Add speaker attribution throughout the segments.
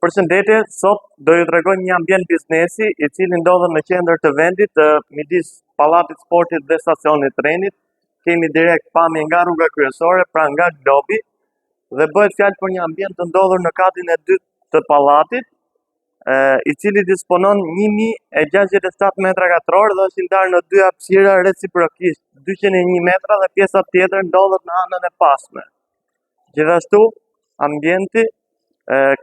Speaker 1: Përshëndetje, sot do ju tregoj një ambient biznesi i cili ndodhet në qendër të vendit, midis pallatit sportit dhe stacionit trenit. Kemi direkt pamje nga rruga kryesore, pra nga globi, dhe bëhet fjalë për një ambient të ndodhur në katin e dytë të pallatit, i cili disponon 1067 metra katror dhe është ndarë në dy hapësira reciprokisht, 201 metra dhe pjesa tjetër ndodhet në anën e pasme. Gjithashtu, ambienti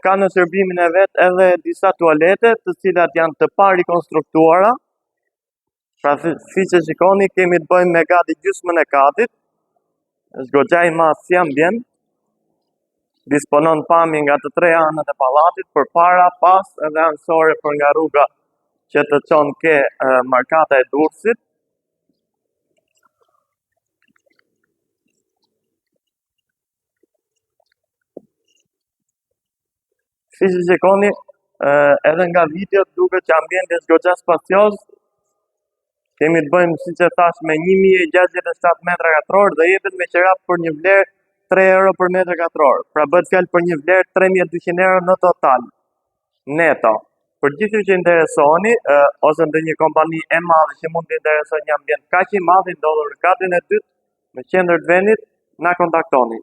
Speaker 1: ka në shërbimin e vet edhe disa tualete, të cilat janë të parikonstruktuara. Pra siç e shikoni, kemi të bëjmë me gati gjysmën e katit. Është goxha i madh si ambient. Disponon pamje nga të tre anët e pallatit, përpara, pas edhe anësore për nga rruga që të çon ke markata e Durresit. Si që shikoni, edhe nga video duket që ambienti është goxha spacioz. Kemi të bëjmë, siç e thash, me 1067 metra katror dhe jepet me qira për një vlerë 3 euro për metër katror. Pra bëhet fjalë për një vlerë 3200 euro në total, neto. Për gjithë ju që interesoni, ose ndonjë kompani e madhe që mund të interesojë një ambient kaq i madh i ndodhur në katin e dytë në qendër të vendit, na kontaktoni.